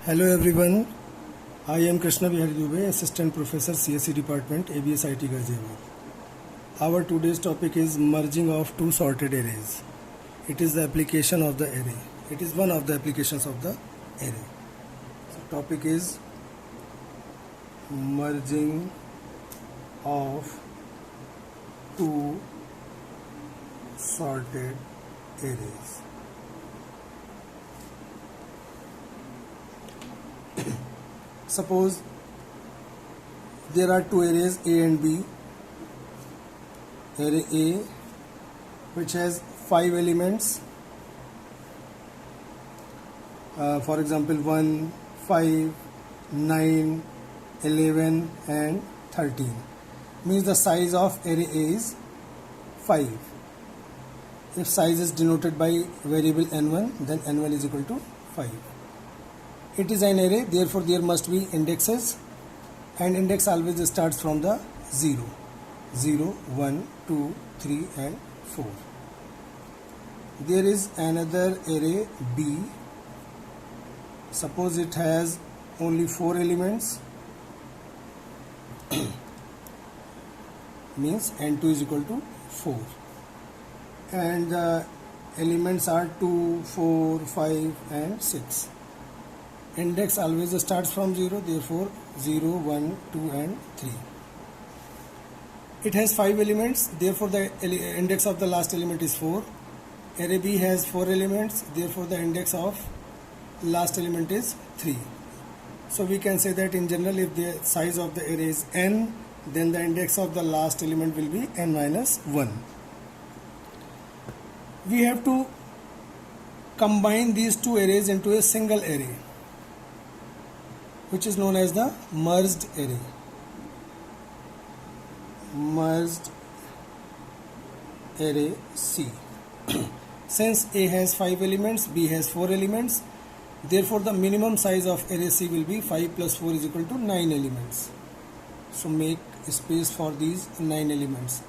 Hello everyone, I am Krishna Bihari Dubey, Assistant Professor CSE Department, ABS IT Ghaziabad. Our today's topic is merging of two sorted arrays. It is the application of the array. It is one of the applications of the array. So topic is merging of two sorted arrays. Suppose there are two arrays A and B. Array A, which has 5 elements, for example 1, 5, 9, 11 and 13, means the size of array A is 5. If size is denoted by variable n1, then n1 is equal to 5. It is an array, therefore there must be indexes, and index always starts from the 0. 0, 1, 2, 3 and 4. There is another array B. Suppose it has only 4 elements, means n2 is equal to 4. And the elements are 2, 4, 5 and 6. Index always starts from 0, therefore 0, 1, 2 and 3. It has 5 elements, therefore the index of the last element is 4. Array B has 4 elements, therefore the index of last element is 3. So we can say that in general, if the size of the array is n, then the index of the last element will be n minus 1. We have to combine these two arrays into a single array, which is known as the merged array. Merged array C. Since A has 5 elements, B has 4 elements, therefore the minimum size of array C will be 5 plus 4 is equal to 9 elements. So make space for these 9 elements.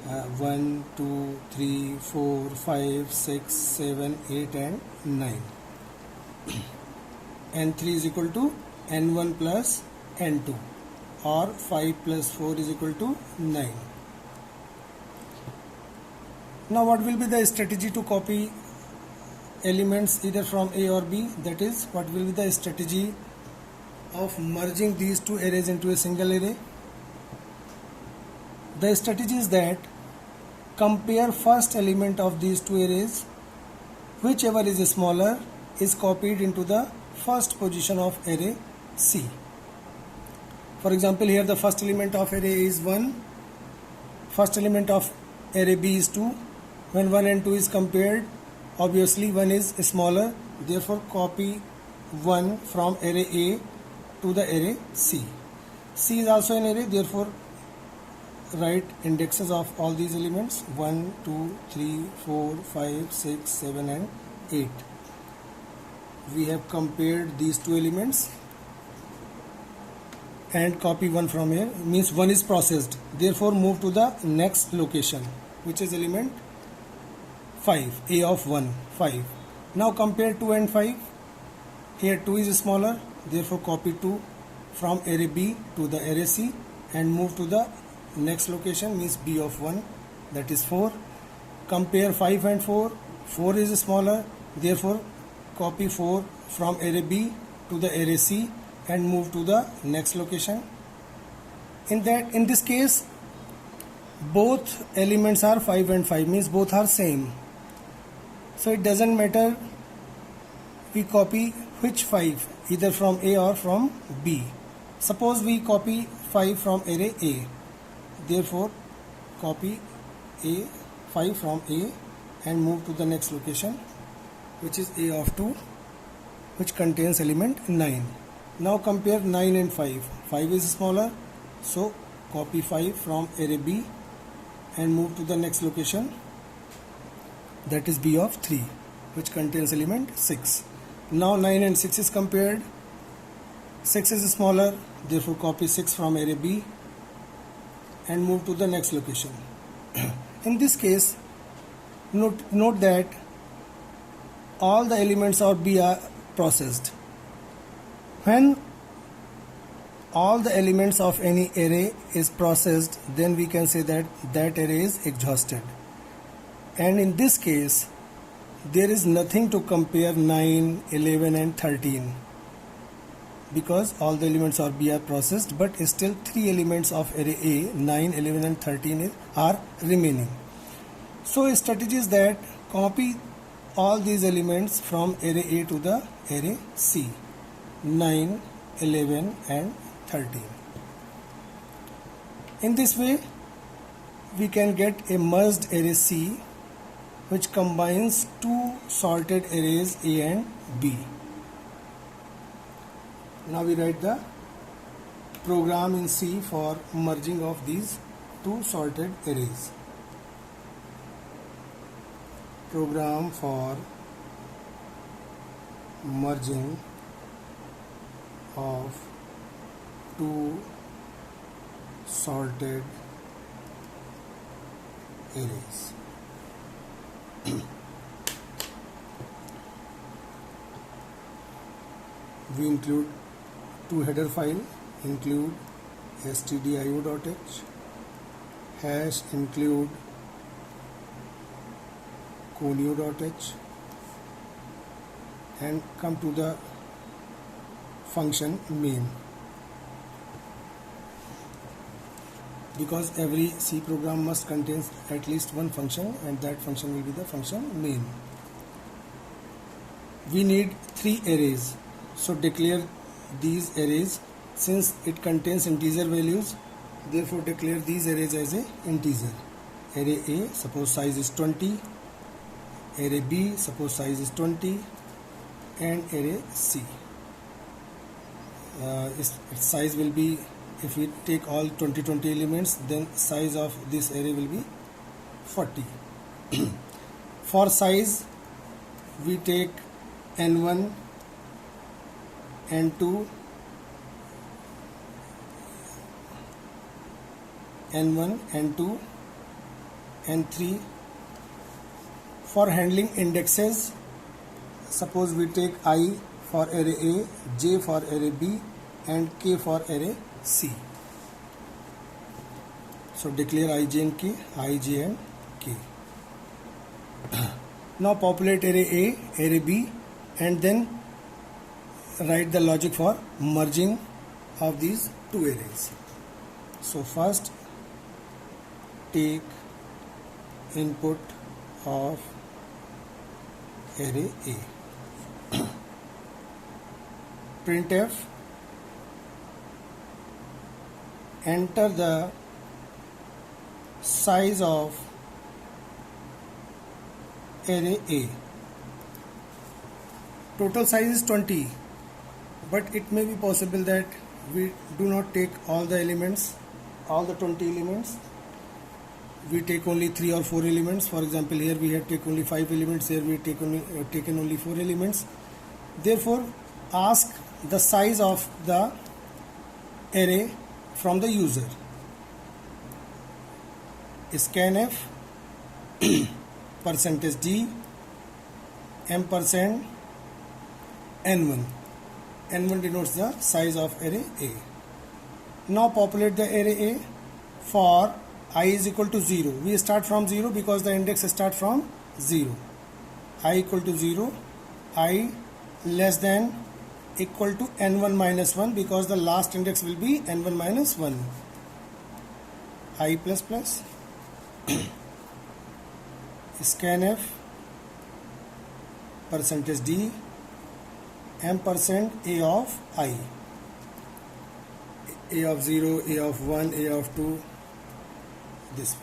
1, 2, 3, 4, 5, 6, 7, 8 and 9. N3 is equal to N1 plus N2, or 5 plus 4 is equal to 9. Now what will be the strategy to copy elements either from A or B? That is, what will be the strategy of merging these two arrays into a single array? The strategy is that compare first element of these two arrays. Whichever is smaller is copied into the first position of array C. For example, here the first element of array is 1, first element of array B is 2. When 1 and 2 is compared, obviously 1 is smaller, therefore copy 1 from array A to the array C. C is also an array, therefore write indexes of all these elements 1, 2, 3, 4, 5, 6, 7 and 8. We have compared these two elements and copy 1 from here, means 1 is processed, therefore move to the next location, which is element 5, A of 1, 5. Now compare 2 and 5. Here 2 is smaller, therefore copy 2 from array B to the array C and move to the next location, means B of 1, that is 4. Compare 5 and 4. 4 is smaller, therefore copy 4 from array B to the array C and move to the next location. In this case, both elements are 5 and 5, means both are same. So it doesn't matter we copy which 5, either from A or from B. Suppose we copy 5 from array A, therefore copy 5 from A and move to the next location, which is A of 2, which contains element 9. Now compare 9 and 5. 5 is smaller, so copy 5 from array B and move to the next location, that is B of 3, which contains element 6. Now 9 and 6 is compared. 6 is smaller, therefore copy 6 from array B and move to the next location. In this case, note that all the elements of B are processed. When all the elements of any array is processed, then we can say that that array is exhausted. And in this case, there is nothing to compare 9, 11 and 13 because all the elements of B are processed, but still 3 elements of array A, 9, 11 and 13 are remaining. So a strategy is that copy all these elements from array A to the array C, 9, 11 and 13. In this way, we can get a merged array C which combines two sorted arrays A and B. Now we write the program in C for merging of these two sorted arrays. Program for merging of two sorted arrays. We include two header file, include stdio.h, hash include conio.h, and come to the function main. Because every C program must contain at least one function, and that function will be the function main. We need 3 arrays, so declare these arrays. Since it contains integer values, therefore declare these arrays as a integer. Array A, suppose size is 20, array B, suppose size is 20, and array C. Its size will be, if we take all 20 elements, then size of this array will be 40. For size, we take n1, n2, n1, n2, n3. For handling indexes, suppose we take I for array A, J for array B, and K for array C. So declare I, J and K, I, J and K. Now populate array A, array B, and then write the logic for merging of these two arrays. So first take input of array A. Printf, enter the size of array A. Total size is 20, but it may be possible that we do not take all the elements, all the 20 elements. We take only 3 or 4 elements. For example, here we have taken only 5 elements, here we have taken only 4 elements. Therefore, ask the size of the array from the user. Scanf %d ampersand n1. n1 denotes the size of array A. Now populate the array A for I is equal to 0. We start from 0 because the index starts from 0. I equal to 0. I less than equal to n1 minus 1 because the last index will be n1 minus 1. I plus plus. Scanf %d ampersand A of I. A of 0, A of 1, A of 2, this way.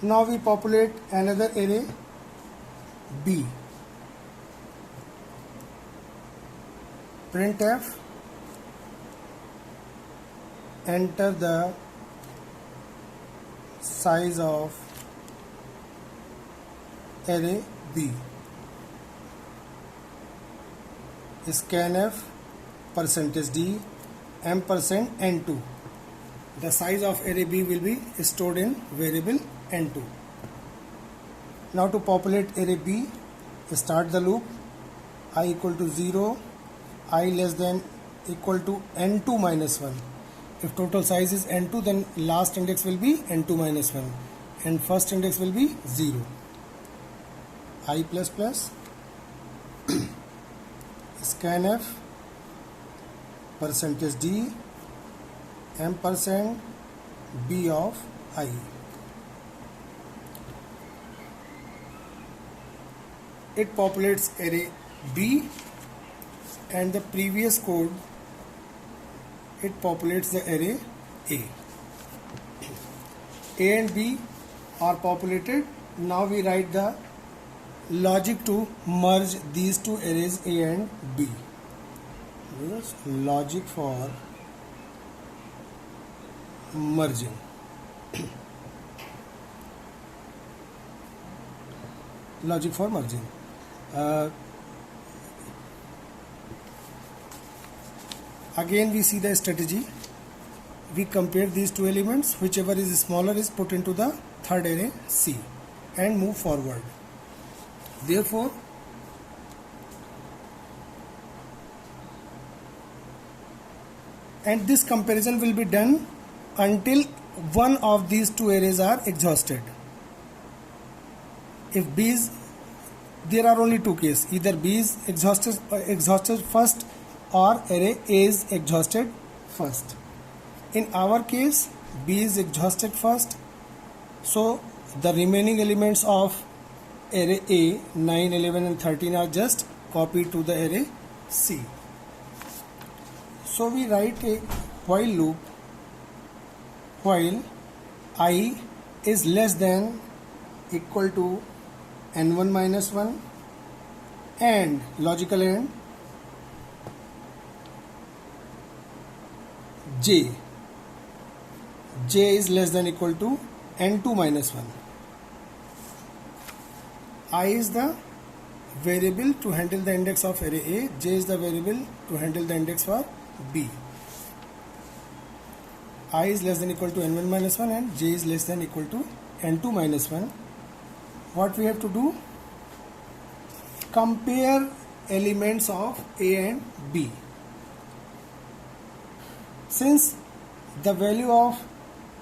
Now we populate another array B. Printf, enter the size of array B. Scanf %d ampersand n2. The size of array B will be stored in variable n2. Now to populate array B, start the loop. I equal to 0, I less than equal to n2 minus 1. If total size is n2, then last index will be n2 minus 1 and first index will be 0. I plus plus scanf percentage d ampersand b of I. It populates array B, and the previous code it populates the array A. A and B are populated. Now we write the logic to merge these two arrays A and B. This logic for merging. Logic for merging. Again we see the strategy. We compare these two elements. Whichever is smaller is put into the third array C and move forward. Therefore, and this comparison will be done until one of these two arrays are exhausted. If B is, there are only two cases, either B is exhausted first or array A is exhausted first. In our case, B is exhausted first, so the remaining elements of array A 9, 11 and 13 are just copied to the array C. So we write a while loop while I is less than equal to n1 minus 1 and logical end j is less than equal to n2 minus 1. I is the variable to handle the index of array A, j is the variable to handle the index for B. I is less than equal to n1 minus 1 and j is less than equal to n2 minus 1. What we have to do? Compare elements of A and B. Since the value of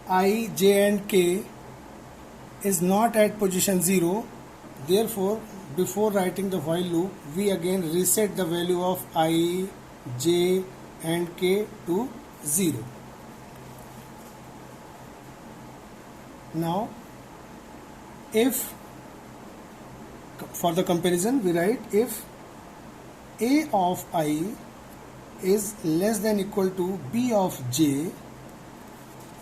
I, j and k is not at position 0, therefore before writing the while loop we again reset the value of I, j and k to 0. Now if for the comparison we write if A of I is less than equal to B of j,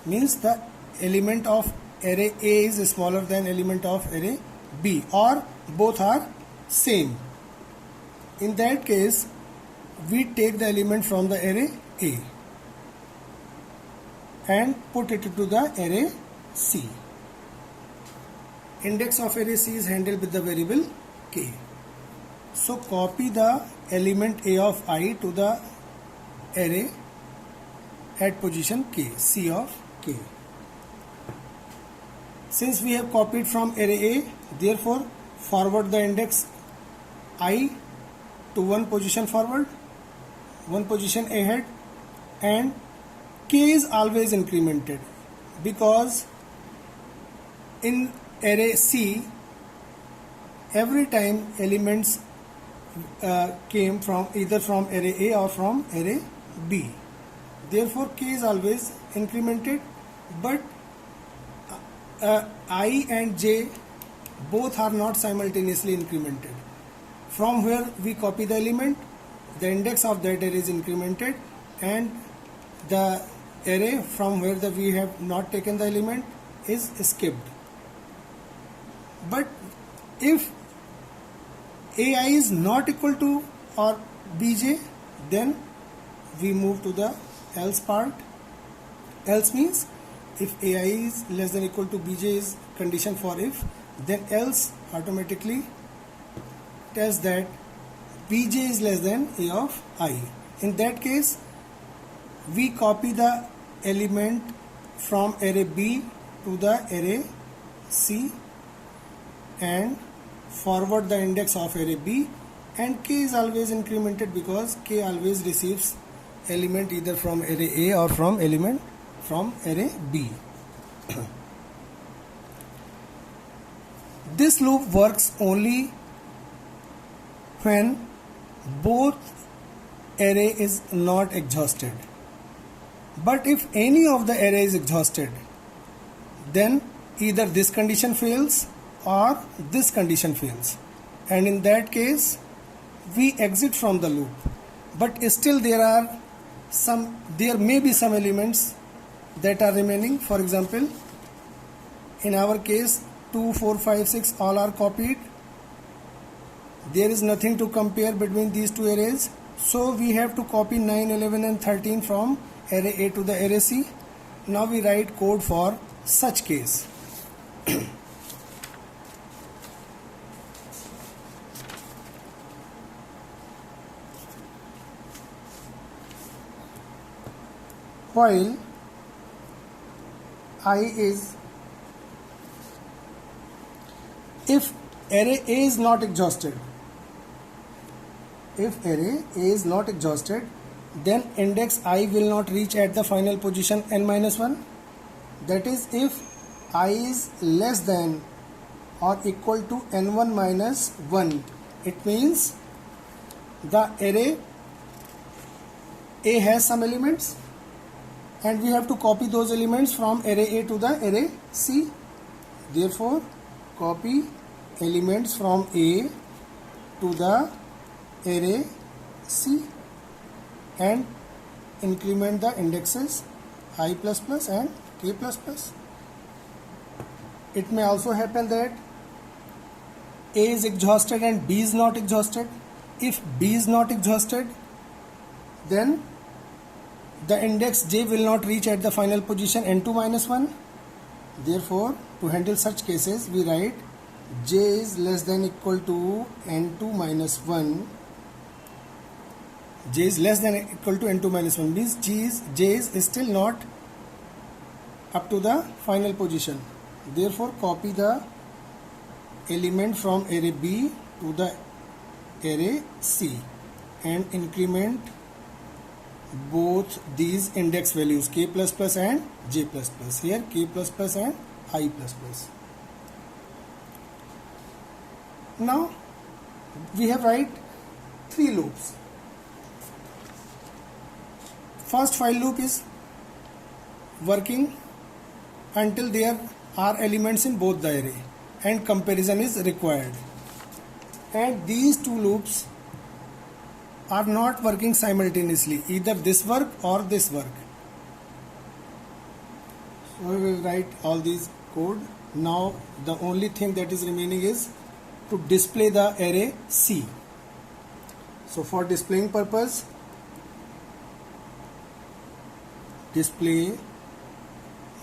means the element of array A is smaller than element of array B or both are same. In that case we take the element from the array A and put it into the array C. Index of array C is handled with the variable k. So copy the element A of I to the array at position k, C of k. Since we have copied from array A, therefore forward the index I to one position forward, one position ahead, and k is always incremented because in array C every time elements came from either from array A or from array B. Therefore k is always incremented, but I and j both are not simultaneously incremented. From where we copy the element, the index of that array is incremented, and the array from where we have not taken the element is skipped. But if AI is not equal to or bj, then we move to the else part. Else means if AI is less than equal to bj is condition for if, then else automatically tells that bj is less than a of I. In that case we copy the element from array B to the array C and forward the index of array B, and k is always incremented because k always receives element either from array A or from array B. This loop works only when both array is not exhausted. But if any of the array is exhausted, then either this condition fails or this condition fails, and in that case we exit from the loop. But still there may be some elements that are remaining. For example, in our case 2, 4, 5, 6 all are copied. There is nothing to compare between these two arrays, so we have to copy 9, 11 and 13 from array A to the array C. Now we write code for such case. While if array A is not exhausted, then index I will not reach at the final position n-1. That is, if I is less than or equal to n1 minus 1, it means the array A has some elements and we have to copy those elements from array A to the array C. Therefore, copy elements from A to the array C and increment the indexes I++ and k++. It may also happen that A is exhausted and B is not exhausted. If B is not exhausted, then the index j will not reach at the final position n2 minus 1. Therefore, to handle such cases, we write j is less than equal to n2 minus 1. J is less than equal to n2 minus 1 means j is still not up to the final position. Therefore, copy the element from array B to the array C and increment both these index values k++ and j++. Here k++ and I++. Now we have write 3 loops. First while loop is working until there are elements in both the array and comparison is required. And these 2 loops are not working simultaneously, either this work or this work. So we will write all these code. Now the only thing that is remaining is to display the array C. So for displaying purpose, display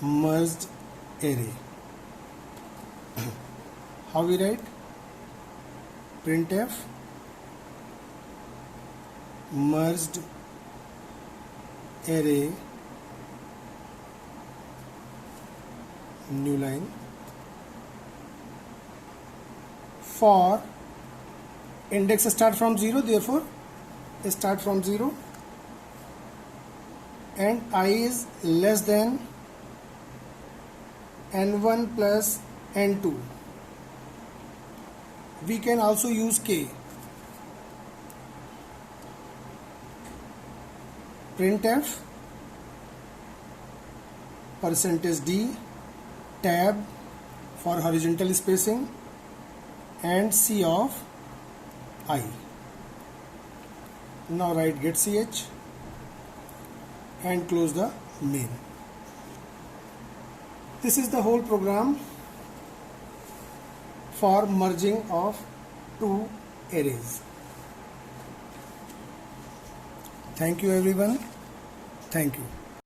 merged array. How we write? Printf merged array, new line, for index start from 0, therefore start from 0, and I is less than n1 plus n2. We can also use k. Printf %d tab for horizontal spacing and C of I. Now write get ch and close the main. This is the whole program for merging of 2 arrays. Thank you everyone. Thank you.